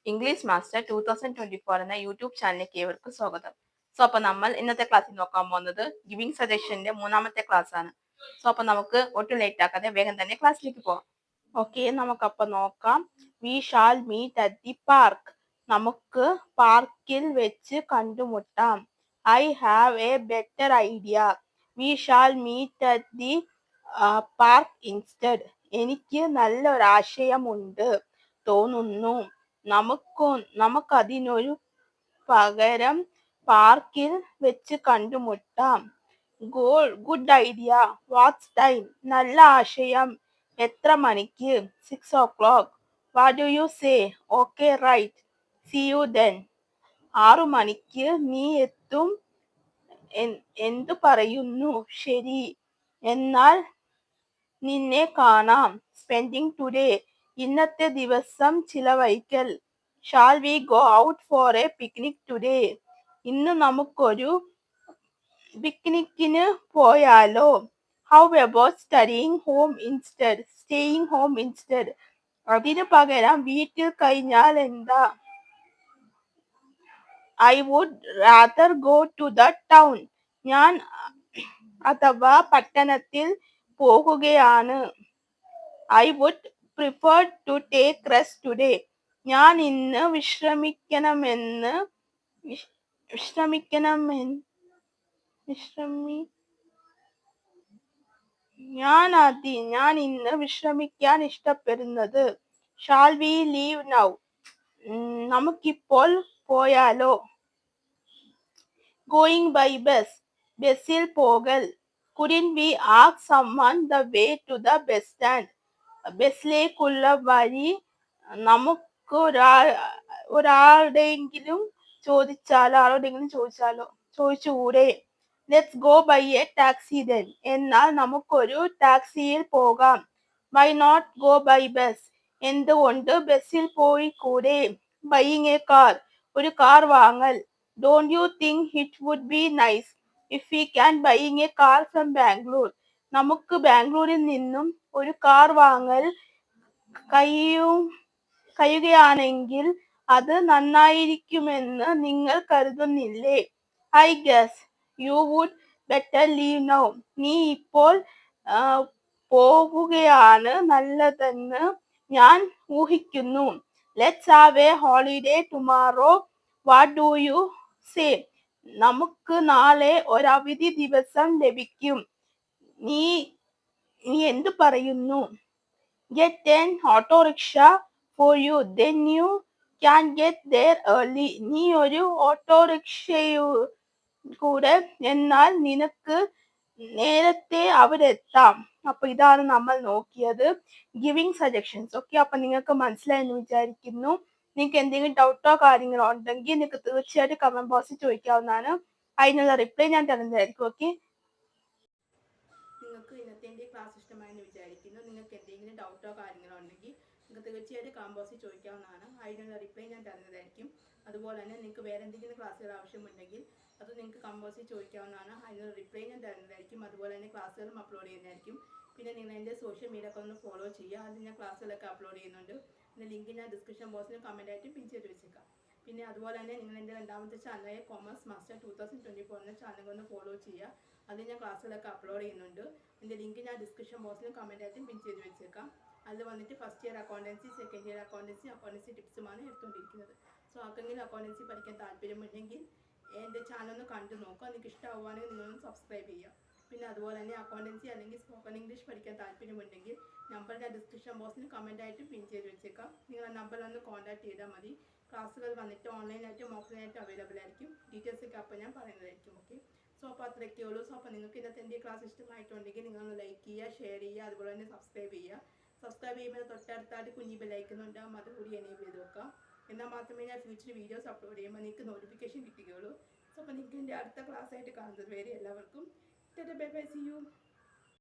English master 2024 എന്ന YouTube ചാനലിലേക്ക് ഏവർക്കും സ്വാഗതം. അപ്പോൾ നമ്മൾ ഇന്നത്തെ ക്ലാസ്സിൽ നോക്കാൻ പോകുന്നത് ഗിവിംഗ് സജഷന്റെ മൂന്നാമത്തെ ക്ലാസ് ആണ്. അപ്പോൾ നമുക്ക് ഒട്ടും ലേറ്റ് ആക്കാതെ വേഗം തന്നെ ക്ലാസ്സിലേക്ക് പോകാം. ഓക്കെ, നമുക്കപ്പോൾ നോക്കാം. We shall meet at the park. നമുക്ക് പാർക്കിൽ വെച്ച് കണ്ടുമുട്ടാം. I have a better idea. We shall meet at the park instead. എനിക്ക് നല്ലൊരാശയമുണ്ട് തോന്നുന്നു. നമുക്കതിനൊരു പകരം പാർക്കിൽ വെച്ച് കണ്ടുമുട്ടാം. Good idea. What's time? നല്ല ആശയം. എത്ര മണിക്ക്? 6 o'clock. What do you say? Okay right. See you then. 6 മണിക്ക് നീ എത്തും. എന്തു പറയുന്നു? ശരി, എന്നാൽ നിന്നെ കാണാം. Spending today. ഇന്നത്തെ ദിവസം ചിലവഴിക്കൽ. Shall we go out for a picnic today? ഇന്ന് നമുക്കൊരു പിക്നിക്കിന് പോയാലോ? How about staying home instead? അതിനു പകരം വീട്ടിൽ കഴിഞ്ഞാൽ എന്താ? I would rather go to the town. ഞാൻ അഥവാ പട്ടണത്തിൽ പോകുകയാണ്. I would prefer to take rest today. ഞാൻ ഇന്ന് ഞാൻ ഇന്ന് വിശ്രമിക്കാൻ ഇഷ്ടപ്പെടുന്നത്. Shall we leave now? നമുക്കിപ്പോൾ പോയാലോ? Going by bus. ബസ്സിൽ പോകൽ. Couldn't we ask someone the way to the bus stand? ബസ്സിലേക്കുള്ള വഴി നമുക്ക് ആരോടെങ്കിലും ചോദിച്ചുകൂടെ? Let's go by a taxi then. എന്നാൽ നമുക്കൊരു ടാക്സിയിൽ പോകാം. Why not go by bus? എന്തുകൊണ്ട് ബസ്സിൽ പോയിക്കൂടെ? Buying a car. ഒരു കാർ വാങ്ങൽ. Don't you think it would be nice if we can buying a car from Bangalore? നമുക്ക് ബാംഗ്ലൂരിൽ നിന്നും ഒരു കാർ വാങ്ങൽ കഴിയുകയാണെങ്കിൽ അത് നന്നായിരിക്കുമെന്ന് നിങ്ങൾ കരുതുന്നില്ലേ? I guess you would better leave now. നീ ഇപ്പോൾ പോകുകയാണ് നല്ലതെന്ന് ഞാൻ ഊഹിക്കുന്നു. Let's have a holiday tomorrow. What do you say? നമുക്ക് നാളെ ഒരവധി ദിവസം ലഭിക്കും. നീ എന്തു പറയുന്നു? Get an auto rickshaw for you, then you can get there early. നീ ഒരു ഓട്ടോറിക്ഷയിൽ കൂടെ, എന്നാൽ നിനക്ക് നേരത്തെ അവിടെ എത്താം. അപ്പൊ ഇതാണ് നമ്മൾ നോക്കിയത്, ഗിവിംഗ് സജഷൻസ്. ഓക്കെ, അപ്പൊ നിങ്ങൾക്ക് മനസ്സിലായെന്ന് വിചാരിക്കുന്നു. നിങ്ങൾക്ക് എന്തെങ്കിലും ഡൗട്ടോ കാര്യങ്ങളോ ഉണ്ടെങ്കിൽ നിങ്ങൾക്ക് തീർച്ചയായിട്ടും കമന്റ് ബോക്സിൽ ചോദിക്കാവുന്നതാണ്. അതിനുള്ള റിപ്ലൈ ഞാൻ തരുന്നതായിരിക്കും. ഓക്കെ, നിങ്ങൾക്ക് ഇന്നത്തെ എൻ്റെ ക്ലാസ് ഇഷ്ടമായെന്ന് വിചാരിക്കുന്നു. നിങ്ങൾക്ക് എന്തെങ്കിലും ഡൗട്ടോ കാര്യങ്ങളോ ഉണ്ടെങ്കിൽ നിങ്ങൾക്ക് തീർച്ചയായിട്ടും കമന്റ് ബോക്സിൽ ചോദിക്കാവുന്നതാണ്. അതിനുള്ള റിപ്ലൈ ഞാൻ തരുന്നതായിരിക്കും. അതുപോലെ തന്നെ നിങ്ങൾക്ക് വേറെ എന്തെങ്കിലും ക്ലാസ്സുകൾ ആവശ്യമുണ്ടെങ്കിൽ അത് നിങ്ങൾക്ക് കമന്റ് ബോക്സിൽ ചോദിക്കാവുന്നതാണ്. അതിനുള്ള റിപ്ലൈ ഞാൻ തരുന്നതായിരിക്കും. അതുപോലെ തന്നെ ക്ലാസ്സുകളും അപ്ലോഡ് ചെയ്യുന്നതായിരിക്കും. പിന്നെ നിങ്ങൾ എൻ്റെ സോഷ്യൽ മീഡിയ ഒക്കെ ഒന്ന് ഫോളോ ചെയ്യുക. അത് ഞാൻ ക്ലാസ്സുകളൊക്കെ അപ്ലോഡ് ചെയ്യുന്നുണ്ട്. അതിൻ്റെ ലിങ്ക് ഞാൻ ഡിസ്ക്രിപ്ഷൻ ബോക്സിൽ കമന്റ് ആയിട്ട് പിൻ ചെയ്ത് വെച്ചേക്കാം. പിന്നെ അതുപോലെ തന്നെ നിങ്ങൾ എൻ്റെ രണ്ടാമത്തെ ചാനലായ കോമേഴ്സ് മാസ്റ്റർ 2024 എന്ന ചാനൽ ഒന്ന് ഫോളോ ചെയ്യുക. അതിൽ ഞാൻ ക്ലാസ്സുകളൊക്കെ അപ്ലോഡ് ചെയ്യുന്നുണ്ട്. അതിൻ്റെ ലിങ്ക് ഞാൻ ഡിസ്ക്രിപ്ഷൻ ബോക്സിലും കമന്റ് ആയിട്ടും പിൻ ചെയ്ത് വെച്ചേക്കാം. അതിൽ വന്നിട്ട് first year accountancy, second year accountancy ടിപ്സുമാണ് എടുത്തുകൊണ്ടിരിക്കുന്നത്. സോ ആർക്കെങ്കിലും അക്കൗണ്ടൻസി പഠിക്കാൻ താല്പര്യമുണ്ടെങ്കിൽ എൻ്റെ ചാനൽ ഒന്ന് കണ്ടു നോക്കുക. നിങ്ങൾക്ക് ഇഷ്ടമാവുകയാണെങ്കിൽ നിങ്ങളൊന്ന് സബ്സ്ക്രൈബ് ചെയ്യുക. പിന്നെ അതുപോലെ തന്നെ അക്കൗണ്ടൻസി അല്ലെങ്കിൽ സ്പോക്കൺ ഇംഗ്ലീഷ് പഠിക്കാൻ താല്പര്യമുണ്ടെങ്കിൽ നമ്പർ ഞാൻ ഡിസ്ക്രിപ്ഷൻ ബോക്സിൽ കമന്റ് ആയിട്ട് പിൻ ചെയ്ത് വെച്ചേക്കാം. നിങ്ങൾ ആ നമ്പറിൽ ഒന്ന് കോൺടാക്ട് ചെയ്താൽ മതി. ക്ലാസ്സുകൾ വന്നിട്ട് ഓൺലൈനായിട്ടും ഓഫ്ലൈനായിട്ടും അവൈലബിൾ ആയിരിക്കും. ഡീറ്റെയിൽസ് ഒക്കെ അപ്പോൾ ഞാൻ പറയുന്നതായിരിക്കും. ഓക്കെ, സോ അപ്പോൾ അത്രയൊക്കെ ഉള്ളൂ. സോ അപ്പോൾ നിങ്ങൾക്ക് ഇന്നത്തെ എൻ്റെ ക്ലാസ് ഇഷ്ടമായിട്ടുണ്ടെങ്കിൽ നിങ്ങളൊന്ന് ലൈക്ക് ചെയ്യുക, ഷെയർ ചെയ്യുക, അതുപോലെ തന്നെ സബ്സ്ക്രൈബ് ചെയ്യുക. സബ്സ്ക്രൈബ് ചെയ്യുമ്പോൾ തൊട്ടടുത്തായിട്ട് കുഞ്ഞി ബെല്ലൈക്കുന്നുണ്ടാകും, അതുകൂടി എനേബിൾ ചെയ്ത് വെക്കാം. എന്നാൽ മാത്രമേ ഞാൻ ഫ്യൂച്ചർ വീഡിയോസ് അപ്ലോഡ് ചെയ്യുമ്പോൾ നിങ്ങൾക്ക് നോട്ടിഫിക്കേഷൻ കിട്ടുകയുള്ളൂ. സോ അപ്പോൾ നിങ്ങൾക്ക് എൻ്റെ അടുത്ത ക്ലാസ് ആയിട്ട് കാണുന്നത് വരെ എല്ലാവർക്കും ബൈ ബൈ, സീ യു.